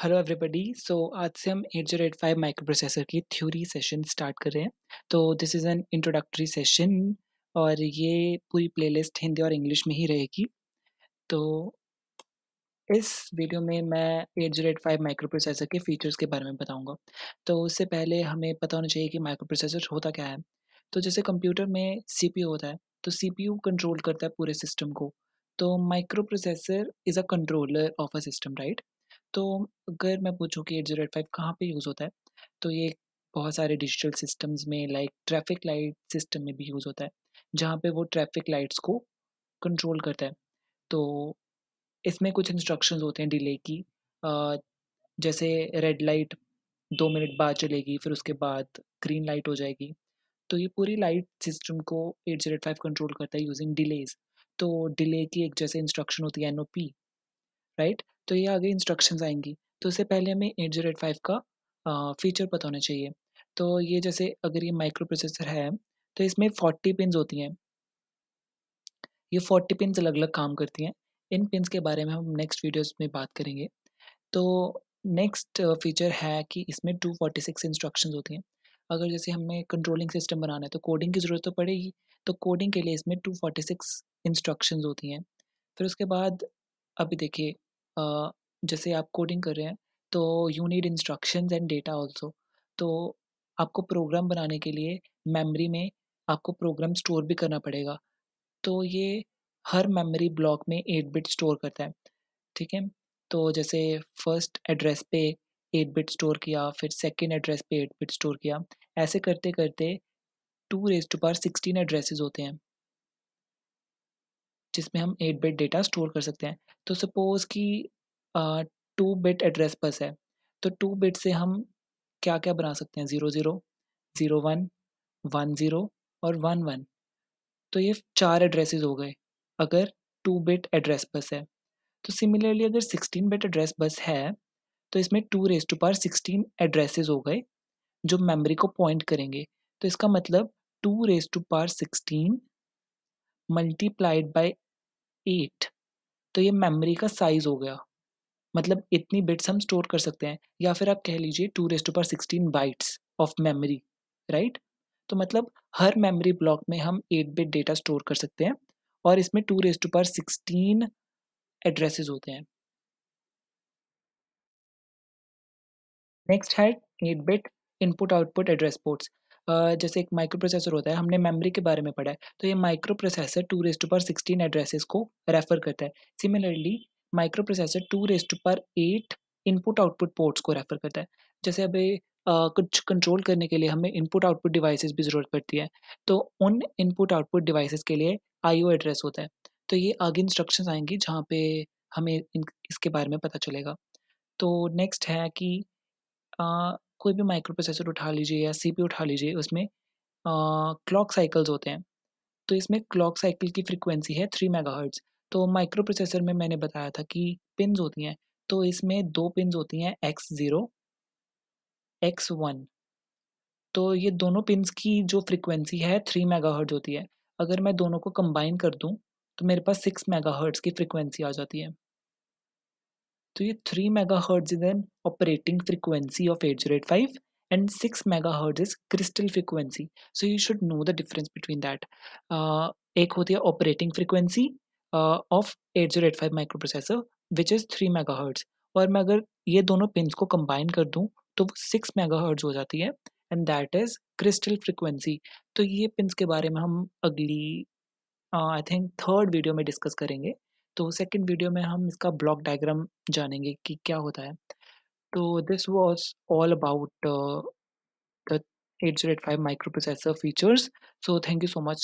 Hello everybody. आज से हम 8085 माइक्रो प्रोसेसर की थ्योरी सेशन स्टार्ट कर रहे हैं। तो this is an introductory session और ये पूरी प्लेलिस्ट हिंदी और इंग्लिश में ही रहेगी। तो इस वीडियो में मैं 8085 माइक्रो प्रोसेसर के फीचर्स के बारे में बताऊंगा। तो उससे पहले हमें पता होना चाहिए कि माइक्रो प्रोसेसर होता क्या है। तो जैसे कंप्यूटर में सीपीयू होता है, तो सीपीयू कंट्रोल करता है पूरे सिस्टम को। तो micro processor is a controller of a system, right. तो अगर मैं पूछूं कि 8085 कहाँ पे यूज़ होता है, तो ये बहुत सारे डिजिटल सिस्टम्स में लाइक ट्रैफिक लाइट सिस्टम में भी यूज़ होता है, जहाँ पे वो ट्रैफिक लाइट्स को कंट्रोल करता है। तो इसमें कुछ इंस्ट्रक्शंस होते हैं डिले की। अ, जैसे रेड लाइट 2 मिनट बाद चलेगी, फिर उसके बाद ग्रीन लाइट हो जाएगी। तो ये पूरी लाइट सिस्टम को 8085 कंट्रोल करता है यूजिंग डिलेज। तो डिले की एक जैसे इंस्ट्रक्शन होती है एनओपी, राइट। तो ये आगे इंस्ट्रक्शंस आएंगी। तो इससे पहले हमें 8085 का फीचर पता होना चाहिए। तो ये जैसे अगर ये माइक्रो प्रोसेसर है, तो इसमें 40 पिन्स होती हैं। ये 40 पिन्स अलग अलग काम करती हैं। इन पिन्स के बारे में हम नेक्स्ट वीडियोस में बात करेंगे। तो नेक्स्ट फीचर है कि इसमें 246 इंस्ट्रक्शंस होती हैं। अगर जैसे हमें कंट्रोलिंग सिस्टम बनाना है तो कोडिंग की ज़रूरत तो पड़ेगी। तो कोडिंग के लिए इसमें 246 इंस्ट्रक्शंस होती हैं। फिर उसके बाद अभी देखिए, जैसे आप कोडिंग कर रहे हैं, तो you need instructions and data also. तो आपको प्रोग्राम बनाने के लिए मेमोरी में आपको प्रोग्राम स्टोर भी करना पड़ेगा। तो ये हर मेमोरी ब्लॉक में 8 बिट स्टोर करता है, ठीक है। तो जैसे फर्स्ट एड्रेस पे 8 बिट स्टोर किया, फिर सेकंड एड्रेस पे 8 बिट स्टोर किया। ऐसे करते करते 2 रेज़ टू पावर 16 एड्रेसेस होते हैं, जिसमें हम 8 बिट डेटा स्टोर कर सकते हैं। तो सपोज़ कि 2 बिट एड्रेस बस है, तो 2 बिट से हम क्या-क्या बना सकते हैं, 00, 01, 10 और 11। तो ये 4 एड्रेसेस हो गए, अगर 2 बिट एड्रेस बस है। तो सिमिलरली अगर 16 बिट एड्रेस बस है, तो इसमें 2 रेज़ टू पावर 16 एड्रेसेस हो गए, जो मेमोरी को पॉइंट करेंगे। तो इसका मतलब 2 raise to power 16 multiplied by 8, तो ये मेमोरी का साइज़ हो गया। मतलब इतनी बिट्स हम स्टोर कर सकते हैं, या फिर आप कह लीजिए 2 raise to power 16 bytes of memory, right? तो मतलब हर मेमोरी ब्लॉक में हम 8 बिट डेटा स्टोर कर सकते हैं और इसमें 2 रेज़ टू पावर 16 एड्रेसेस होते हैं। नेक्स्ट है 8 bit input output address ports. जैसे एक माइक्रो प्रोसेसर होता है, हमने मेमोरी के बारे में पढ़ा है, तो ये microprocessor 2 raise to power 16 addresses को रेफर करता है। Similarly microprocessor 2 raise to power 8 input output ports को रेफर करता है। जैसे अभी कुछ कंट्रोल करने के लिए हमें इनपुट आउटपुट डिवाइसेस भी ज़रूरत पड़ती है, तो उन इनपुट आउटपुट डिवाइसेस के लिए आईओ एड्रेस होता है। तो ये आगे इंस्ट्रक्शंस आएँगी जहाँ पे हमें इसके बारे में पता चलेगा। तो नेक्स्ट है कि अ, कोई भी माइक्रो प्रोसेसर उठा लीजिए या सीपीयू उठा लीजिए, उसमें क्लॉक साइकिल्स होते हैं। तो इसमें क्लॉक साइकिल की फ्रीक्वेंसी है 3 मेगाहर्ट्ज़। तो माइक्रो प्रोसेसर में मैंने बताया था कि पिन्स होती हैं, तो इसमें 2 पिन्स होती हैं, X0, X1। तो ये दोनों पिन्स की जो फ्रीक्वेंसी है 3 मेगाहर्ट्ज़ होती है। अगर मैं दोनों को कंबाइन कर दूँ, तो मेरे पास 6 मेगाहर्ट्ज़ की फ्रीक्वेंसी आ जाती है। तो ये 3 megahertz is an operating frequency of 8085 and 6 megahertz is crystal frequency. So you should know the difference between that. एक होती है operating frequency of 8085 micro processor which is 3 megahertz, और मैं अगर ये दोनों पिन्स को कंबाइन कर दूँ तो वो 6 मेगाहर्ट्ज़ हो जाती है, and that is crystal frequency. तो ये पिन्स के बारे में हम अगली आई थिंक थर्ड वीडियो में डिस्कस करेंगे। तो सेकंड वीडियो में हम इसका ब्लॉक डायग्राम जानेंगे कि क्या होता है। तो this was all about the 8085 microprocessor features. So thank you so much